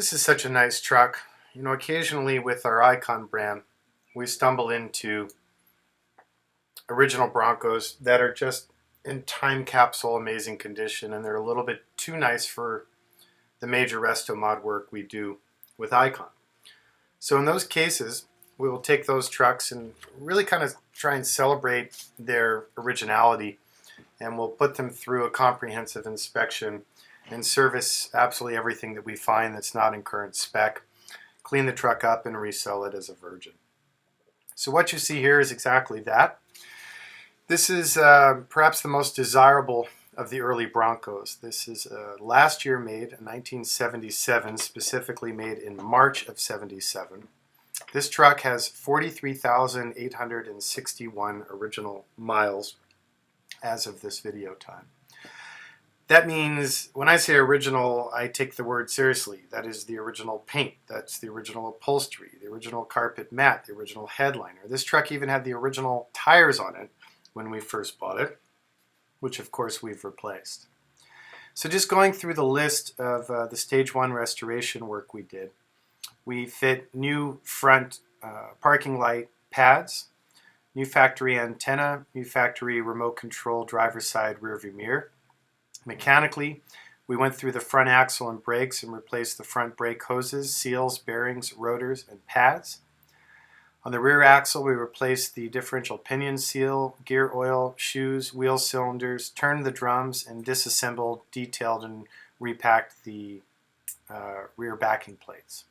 This is such a nice truck. You know, occasionally with our Icon brand, we stumble into original Broncos that are just in time capsule amazing condition, and they're a little bit too nice for the major resto mod work we do with Icon. So in those cases, we will take those trucks and really kind of try and celebrate their originality, and we'll put them through a comprehensive inspection and service absolutely everything that we find that's not in current spec, clean the truck up and resell it as a virgin. So what you see here is exactly that. This is perhaps the most desirable of the early Broncos. This is last year made, in 1977, specifically made in March of 77. This truck has 43,861 original miles as of this video time. That means when I say original, I take the word seriously. That is the original paint, that's the original upholstery, the original carpet mat, the original headliner. This truck even had the original tires on it when we first bought it, which of course we've replaced. So just going through the list of the stage 1 restoration work we did, we fit new front parking light pads, new factory antenna, new factory remote control driver's side rear view mirror. Mechanically, we went through the front axle and brakes and replaced the front brake hoses, seals, bearings, rotors, and pads. On the rear axle, we replaced the differential pinion seal, gear oil, shoes, wheel cylinders, turned the drums, and disassembled, detailed, and repacked the rear backing plates.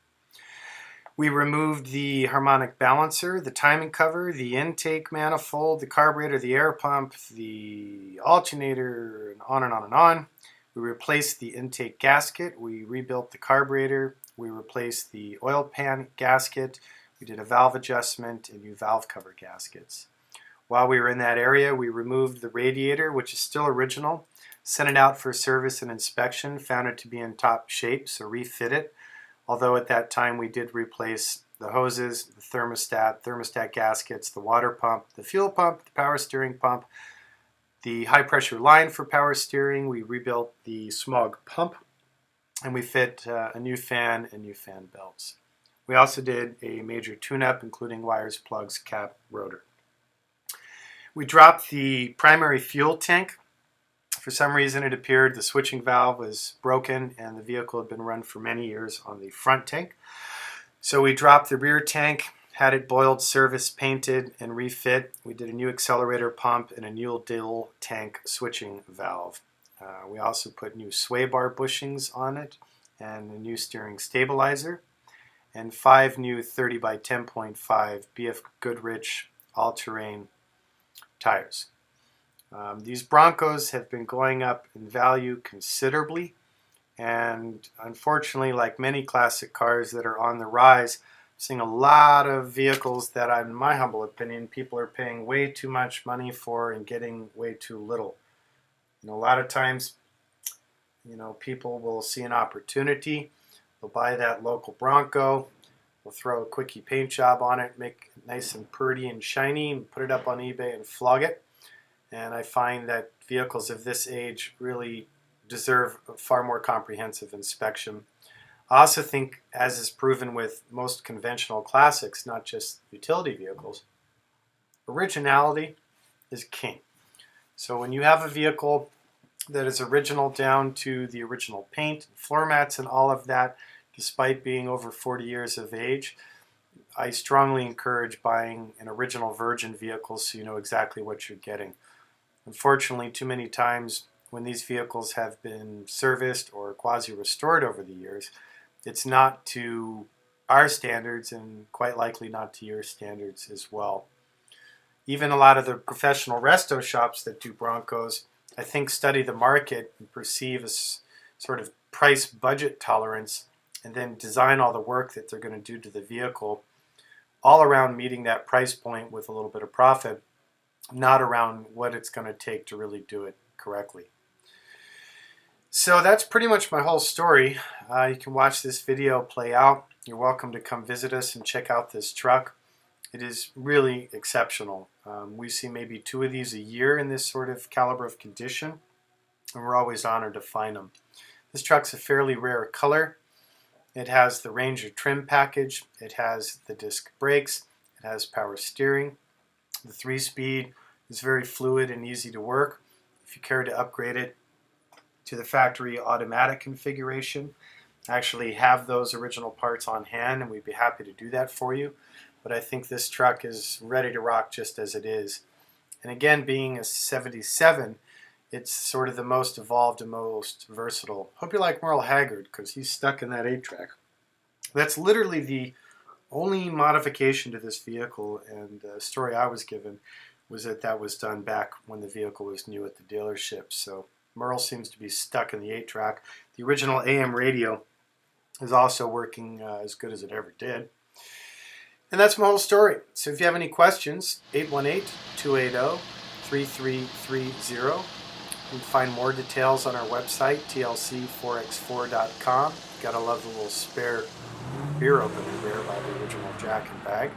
We removed the harmonic balancer, the timing cover, the intake manifold, the carburetor, the air pump, the alternator, and on and on and on. We replaced the intake gasket. We rebuilt the carburetor. We replaced the oil pan gasket. We did a valve adjustment and new valve cover gaskets. While we were in that area, we removed the radiator, which is still original, sent it out for service and inspection, found it to be in top shape, so refit it. Although at that time we did replace the hoses, the thermostat gaskets, the water pump, the fuel pump, the power steering pump, the high pressure line for power steering. We rebuilt the smog pump, and we fit a new fan and new fan belts. We also did a major tune-up, including wires, plugs, cap, rotor. We dropped the primary fuel tank. For some reason, it appeared the switching valve was broken and the vehicle had been run for many years on the front tank. So we dropped the rear tank, had it boiled, serviced, painted, and refit. We did a new accelerator pump and a new dill tank switching valve. We also put new sway bar bushings on it and a new steering stabilizer and 5 new 30 by 10.5 BF Goodrich all-terrain tires. These Broncos have been going up in value considerably, and unfortunately, like many classic cars that are on the rise, I'm seeing a lot of vehicles that, in my humble opinion, people are paying way too much money for and getting way too little. A lot of times, people will see an opportunity, they'll buy that local Bronco, they'll throw a quickie paint job on it, make it nice and pretty and shiny, and put it up on eBay and flog it. And I find that vehicles of this age really deserve a far more comprehensive inspection. I also think, as is proven with most conventional classics, not just utility vehicles, originality is king. So when you have a vehicle that is original down to the original paint, floor mats, and all of that, despite being over 40 years of age, I strongly encourage buying an original virgin vehicle so you know exactly what you're getting. Unfortunately, too many times when these vehicles have been serviced or quasi-restored over the years, it's not to our standards and quite likely not to your standards as well. Even a lot of the professional resto shops that do Broncos, I think, study the market and perceive a sort of price budget tolerance and then design all the work that they're going to do to the vehicle all around meeting that price point with a little bit of profit, not around what it's going to take to really do it correctly. So that's pretty much my whole story. You can watch this video play out. You're welcome to come visit us and check out this truck. It is really exceptional. We see maybe 2 of these a year in this sort of caliber of condition, and we're always honored to find them. This truck's a fairly rare color. It has the Ranger trim package. It has the disc brakes. It has power steering. The 3-speed is very fluid and easy to work. If you care to upgrade it to the factory automatic configuration, I actually have those original parts on hand and we'd be happy to do that for you. But I think this truck is ready to rock just as it is. And again, being a 77, it's sort of the most evolved and most versatile. Hope you like Merle Haggard because he's stuck in that 8-track. That's literally the only modification to this vehicle, and the story I was given was that that was done back when the vehicle was new at the dealership. So Merle seems to be stuck in the 8-track. The original AM radio is also working as good as it ever did. And that's my whole story. So if you have any questions, 818-280-3330. You can find more details on our website, tlc4x4.com. Gotta love the little spare beer opener there by the original Jack and Bag.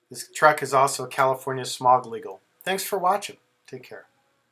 This truck is also California smog legal. Thanks for watching. Take care.